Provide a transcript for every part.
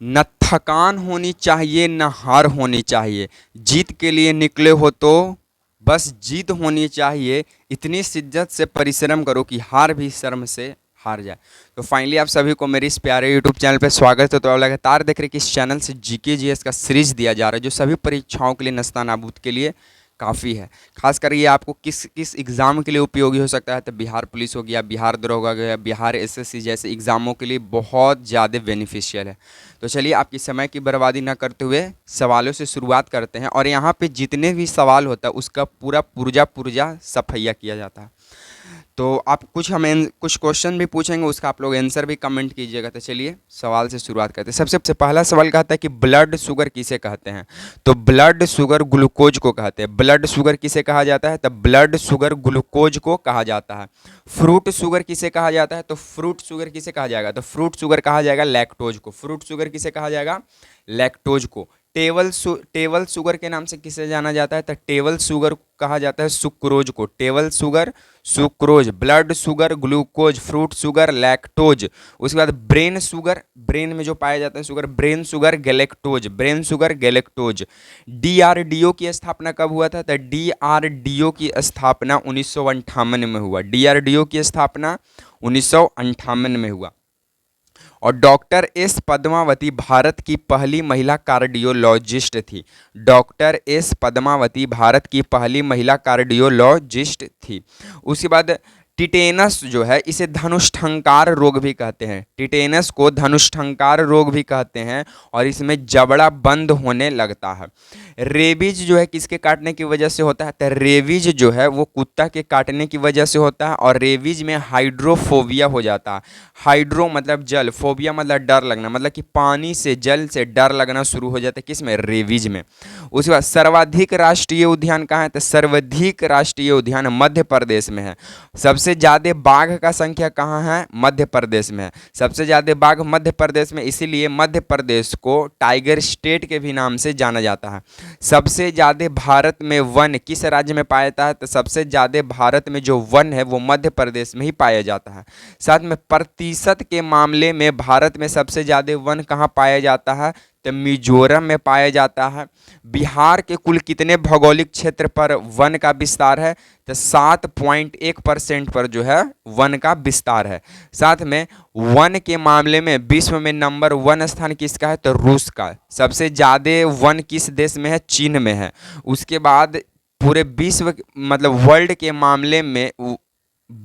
न थकान होनी चाहिए न हार होनी चाहिए, जीत के लिए निकले हो तो बस जीत होनी चाहिए, इतनी शिद्दत से परिश्रम करो कि हार भी शर्म से हार जाए। तो फाइनली आप सभी को मेरे इस प्यारे यूट्यूब चैनल पे स्वागत है। तो आप लगातार देख रहे हैं कि इस चैनल से जीके जीएस का सीरीज दिया जा रहा है जो सभी परीक्षाओं के लिए नस्तानाबूद के लिए काफ़ी है। खासकर ये आपको किस किस एग्ज़ाम के लिए उपयोगी हो सकता है, तो बिहार पुलिस हो गया, बिहार दरोगा हो गया, बिहार एसएससी जैसे एग्ज़ामों के लिए बहुत ज़्यादा बेनिफिशियल है। तो चलिए आपकी समय की बर्बादी ना करते हुए सवालों से शुरुआत करते हैं, और यहाँ पे जितने भी सवाल होता है उसका पूरा पुर्जा पुर्जा सफैया किया जाता है। तो आप कुछ क्वेश्चन भी पूछेंगे, उसका आप लोग आंसर भी कमेंट कीजिएगा। तो चलिए सवाल से शुरुआत करते हैं। सबसे पहला सवाल कहता है कि ब्लड शुगर किसे कहते हैं। तो ब्लड शुगर ग्लूकोज को कहते हैं। ब्लड शुगर किसे कहा जाता है, तो ब्लड शुगर ग्लूकोज को कहा जाता है। फ्रूट शुगर किसे कहा जाता है, तो फ्रूट शुगर किसे कहा जाएगा, तो फ्रूट शुगर कहा जाएगा लैक्टोज को। फ्रूट शुगर किसे कहा जाएगा, लैक्टोज को। टेबल शुगर के नाम से किसे जाना जाता है, तो टेबल शुगर कहा जाता है सुक्रोज को। Table sugar sucrose, blood sugar glucose, fruit sugar lactose. उसके बाद ब्रेन शुगर, ब्रेन में जो पाया जाता है sugar, brain sugar galactose, brain sugar galactose. DRDO की स्थापना कब हुआ था, तो डीआरडीओ की स्थापना 1958 में हुआ। डीआरडीओ की स्थापना 1958 में हुआ। और डॉक्टर एस पद्मावती भारत की पहली महिला कार्डियोलॉजिस्ट थी। डॉक्टर एस पद्मावती भारत की पहली महिला कार्डियोलॉजिस्ट थी। उसके बाद टिटेनस जो है इसे धनुष्ठंकार रोग भी कहते हैं। टिटेनस को धनुष्ठंकार रोग भी कहते हैं, और इसमें जबड़ा बंद होने लगता है। रेबीज जो है किसके काटने की वजह से होता है, तो रेबीज जो है वो कुत्ता के काटने की वजह से होता है, और रेबीज में हाइड्रोफोबिया हो जाता है। हाइड्रो मतलब जल, फोबिया मतलब डर लगना, मतलब कि पानी से जल से डर लगना शुरू हो जाता है, किस में, रेबीज में। उसके बाद सर्वाधिक राष्ट्रीय उद्यान कहाँ है, तो सर्वाधिक राष्ट्रीय उद्यान मध्य प्रदेश में है। सबसे ज़्यादा बाघ का संख्या कहाँ है, मध्य प्रदेश में है। सबसे ज़्यादा बाघ मध्य प्रदेश में, इसीलिए मध्य प्रदेश को टाइगर स्टेट के भी नाम से जाना जाता है। सबसे ज़्यादा भारत में वन किस राज्य में पाया जाता है, तो सबसे ज़्यादा भारत में जो वन है वो मध्य प्रदेश में ही पाया जाता है। साथ में प्रतिशत के मामले में भारत में सबसे ज़्यादा वन कहाँ पाया जाता है, तो मिजोरम में पाया जाता है। बिहार के कुल कितने भौगोलिक क्षेत्र पर वन का विस्तार है, तो 7.1% पर जो है वन का विस्तार है। साथ में वन के मामले में विश्व में नंबर 1 स्थान किसका है, तो रूस का। सबसे ज़्यादा वन किस देश में है, चीन में है। उसके बाद पूरे विश्व मतलब वर्ल्ड के मामले में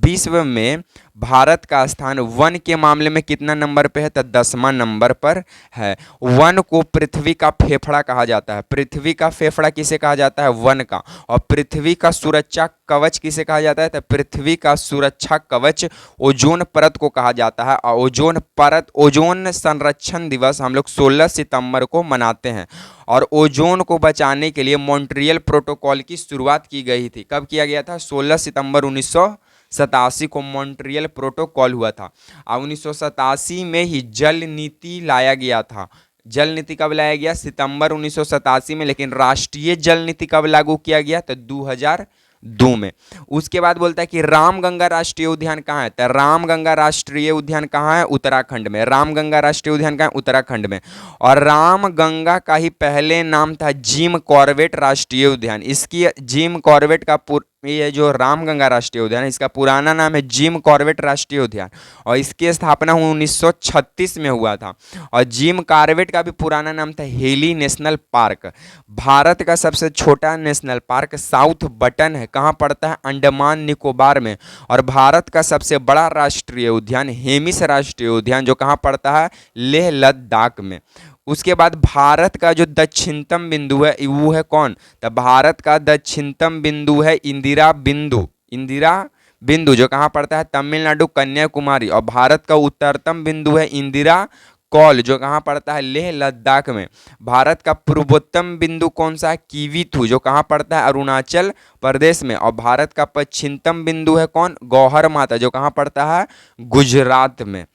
विश्व में भारत का स्थान वन के मामले में कितना नंबर पे है, तो 10वां नंबर पर है। वन को पृथ्वी का फेफड़ा कहा जाता है। पृथ्वी का फेफड़ा किसे कहा जाता है, वन का। और पृथ्वी का सुरक्षा कवच किसे कहा जाता है, तो पृथ्वी का सुरक्षा कवच ओजोन परत को कहा जाता है। और ओजोन परत, ओजोन संरक्षण दिवस हम लोग 16 सितंबर को मनाते हैं। और ओजोन को बचाने के लिए मॉन्ट्रियल प्रोटोकॉल की शुरुआत की गई थी। कब किया गया था, 16 सितंबर 1987 को मॉन्ट्रियल प्रोटोकॉल हुआ था। और 1987 में ही जल नीति लाया गया था। जल नीति कब लाया गया, सितंबर 1987 में। लेकिन राष्ट्रीय जल नीति कब लागू किया गया, तो 2002 में। उसके बाद बोलता है कि रामगंगा राष्ट्रीय उद्यान कहाँ है, तो रामगंगा राष्ट्रीय उद्यान कहाँ है, उत्तराखंड में। रामगंगा राष्ट्रीय उद्यान कहाँ है, उत्तराखंड में। और रामगंगा का ही पहले नाम था जिम कॉर्बेट राष्ट्रीय उद्यान। इसकी जिम कॉर्बेट का ये जो रामगंगा राष्ट्रीय उद्यान है इसका पुराना नाम है जिम कॉर्बेट राष्ट्रीय उद्यान, और इसकी स्थापना 1936 में हुआ था। और जिम कॉर्बेट का भी पुराना नाम था हेली नेशनल पार्क। भारत का सबसे छोटा नेशनल पार्क साउथ बटन है, कहाँ पड़ता है, अंडमान निकोबार में। और भारत का सबसे बड़ा राष्ट्रीय उद्यान हेमिस राष्ट्रीय उद्यान, जो कहाँ पड़ता है, लेह लद्दाख में। उसके बाद भारत का जो दक्षिणतम बिंदु है वो है कौन, तो भारत का दक्षिणतम बिंदु है इंदिरा बिंदु। इंदिरा बिंदु जो कहाँ पड़ता है, तमिलनाडु कन्याकुमारी। और भारत का उत्तरतम बिंदु है इंदिरा कौल, जो कहाँ पड़ता है, लेह लद्दाख में। भारत का पूर्वोत्तम बिंदु कौन सा है, किवीथु, जो कहाँ पड़ता है, अरुणाचल प्रदेश में। और भारत का पश्चिमतम बिंदु है कौन, गौहर माता, जो कहाँ पड़ता है, गुजरात में।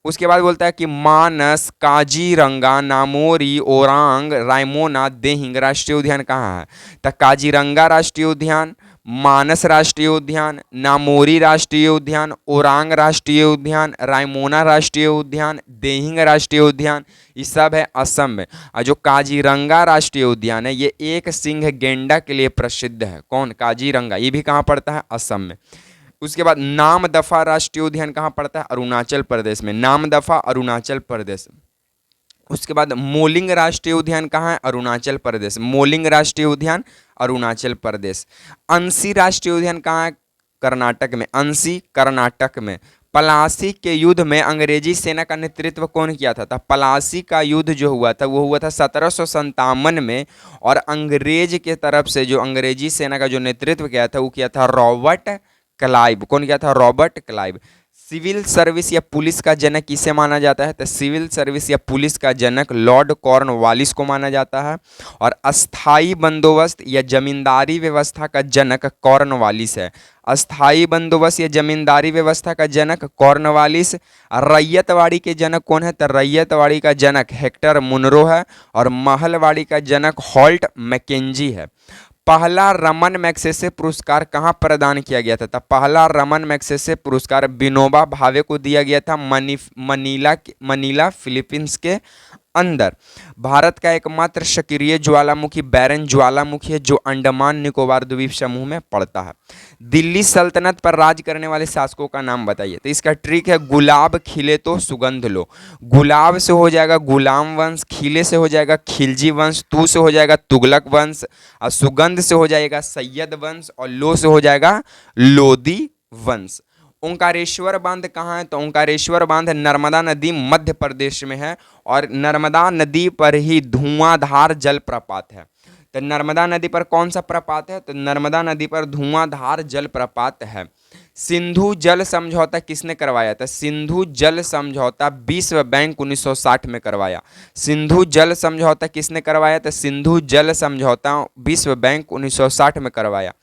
उसके बाद बोलता है कि मानस, काजीरंगा, नामोरी, ओरांग, रायमोना, देहिंग राष्ट्रीय उद्यान कहाँ है, तो काजीरंगा राष्ट्रीय उद्यान, मानस राष्ट्रीय उद्यान, नामोरी राष्ट्रीय उद्यान, ओरांग राष्ट्रीय उद्यान, रायमोना राष्ट्रीय उद्यान, देहिंग राष्ट्रीय उद्यान, ये सब है असम में। और जो काजीरंगा राष्ट्रीय उद्यान है ये एक सिंह गेंडा के लिए प्रसिद्ध है। कौन? काजीरंगा। ये भी कहाँ पड़ता है? असम में। उसके बाद नामदफा राष्ट्रीय उद्यान कहाँ पड़ता है? अरुणाचल प्रदेश में। नामदफा अरुणाचल प्रदेश। उसके बाद मोलिंग राष्ट्रीय उद्यान कहाँ है? अरुणाचल प्रदेश। मोलिंग राष्ट्रीय उद्यान अरुणाचल प्रदेश। अंसी राष्ट्रीय उद्यान कहाँ है? कर्नाटक में। अंसी कर्नाटक में। पलासी के युद्ध में अंग्रेजी सेना का नेतृत्व कौन किया था? पलासी का युद्ध जो हुआ था वो हुआ था 1757 में, और अंग्रेज के तरफ से जो अंग्रेजी सेना का जो नेतृत्व किया था वो किया था रॉबर्ट क्लाइव। कौन किया था? Robert Clive. सिविल सर्विस या पुलिस का जनक किसे माना जाता है? तो सिविल सर्विस या पुलिस का जनक लॉर्ड कॉर्नवालिस को माना जाता है। और अस्थाई बंदोबस्त या जमींदारी व्यवस्था का जनक कॉर्नवालिस है। अस्थाई बंदोबस्त या जमींदारी व्यवस्था का जनक कॉर्नवालिस। रैयतवाड़ी के जनक कौन है? तो रैयतवाड़ी का जनक हेक्टर मुनरो है। और महलवाड़ी का जनक हॉल्ट मैकेंजी है। पहला रमन मैग्सेसे पुरस्कार कहाँ प्रदान किया गया था? पहला रमन मैग्सेसे पुरस्कार विनोबा भावे को दिया गया था मनीला फिलीपींस के अंदर। भारत का एकमात्र सक्रिय ज्वालामुखी बैरन ज्वालामुखी है जो अंडमान निकोबार द्वीप समूह में पड़ता है। दिल्ली सल्तनत पर राज करने वाले शासकों का नाम बताइए। तो इसका ट्रिक है गुलाब खिले तो सुगंध लो। गुलाब से हो जाएगा गुलाम वंश, खिले से हो जाएगा खिलजी वंश, तू से हो जाएगा तुगलक वंश, और सुगंध से हो जाएगा सैयद वंश, और लो से हो जाएगा लोदी वंश। ओंकारेश्वर बांध कहाँ है? तो ओंकारेश्वर बांध नर्मदा नदी मध्य प्रदेश में है, और नर्मदा नदी पर ही धुआंधार जलप्रपात है। तो नर्मदा नदी पर कौन सा प्रपात है? तो नर्मदा नदी पर धुआंधार जलप्रपात है। सिंधु जल समझौता किसने करवाया था? सिंधु जल समझौता विश्व बैंक 1960 में करवाया। सिंधु जल समझौता किसने करवाया? तो सिंधु जल समझौता विश्व बैंक 1960 में करवाया।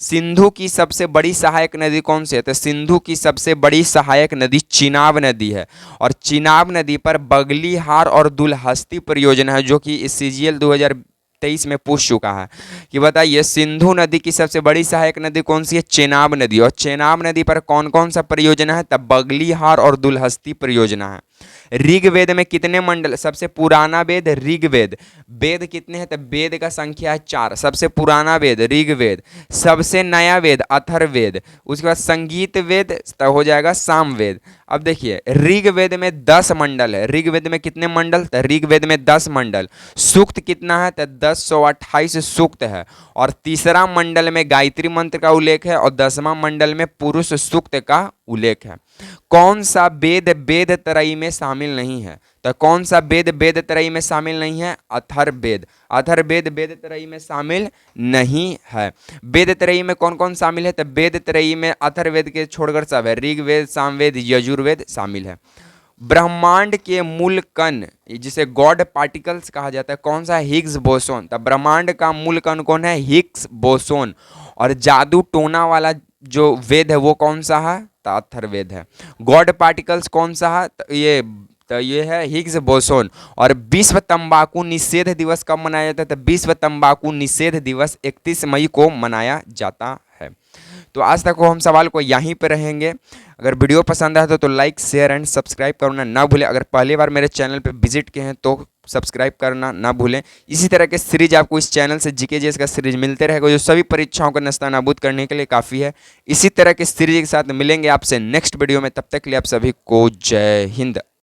सिंधु की सबसे बड़ी सहायक नदी कौन सी है? तो सिंधु की सबसे बड़ी सहायक नदी चिनाब नदी है। और चिनाब नदी पर बगलीहार और दुलहस्ती परियोजना है जो कि इस CGL 2023 में पूछ चुका है कि बताइए सिंधु नदी की सबसे बड़ी सहायक नदी कौन सी है? चेनाब नदी। और चेनाब नदी पर कौन कौन सा परियोजना है? तब बगलीहार और दुलहस्ती परियोजना है। ऋग्वेद में कितने मंडल? सबसे पुराना वेद ऋग्वेद। वेद कितने हैं? तो वेद का संख्या है 4। सबसे पुराना वेद ऋग्वेद, सबसे नया वेद अथर्ववेद, उसके बाद संगीत वेद तो हो जाएगा सामवेद। अब देखिए ऋग्वेद में 10 मंडल है। ऋग्वेद में कितने मंडल? तो ऋग्वेद में 10 मंडल। सूक्त कितना है? तो 1028 सूक्त है। और तीसरा मंडल में गायत्री मंत्र का उल्लेख है, और 10वां मंडल में पुरुष सूक्त का उल्लेख है। कौन सा वेद वेद त्रयी में शामिल नहीं है? तो कौन सा वेद वेद त्रयी में शामिल नहीं है? अथर्ववेद। अथर्ववेद वेद त्रयी में शामिल नहीं है। वेद त्रयी में कौन कौन शामिल है? तो वेद त्रयी में अथर्ववेद के छोड़कर सब है। ऋग्वेद, सामवेद, यजुर्वेद शामिल है। ब्रह्मांड के मूल कण जिसे गॉड पार्टिकल्स कहा जाता है कौन सा है? Higgs boson. तो ब्रह्मांड का मूल कण कौन है? Higgs boson. और जादू टोना वाला जो वेद है वो कौन सा है? तो अथर्ववेद है। गॉड पार्टिकल्स कौन सा है? तो ये है हिग्स बोसोन। और विश्व तंबाकू निषेध दिवस कब मनाया जाता है? तो विश्व तंबाकू निषेध दिवस 31 मई को मनाया जाता है। तो आज तक हम सवाल को यहीं पे रहेंगे। अगर वीडियो पसंद आया तो लाइक शेयर एंड सब्सक्राइब करना ना भूलें। अगर पहली बार मेरे चैनल पे विजिट किए हैं तो सब्सक्राइब करना ना भूलें। इसी तरह के सीरीज आपको इस चैनल से जीके जीएस का सीरीज मिलते रहेगा जो सभी परीक्षाओं को नस्तानाबूद करने के लिए काफ़ी है। इसी तरह के सीरीज के साथ मिलेंगे आपसे नेक्स्ट वीडियो में। तब तक के लिए आप सभी को जय हिंद।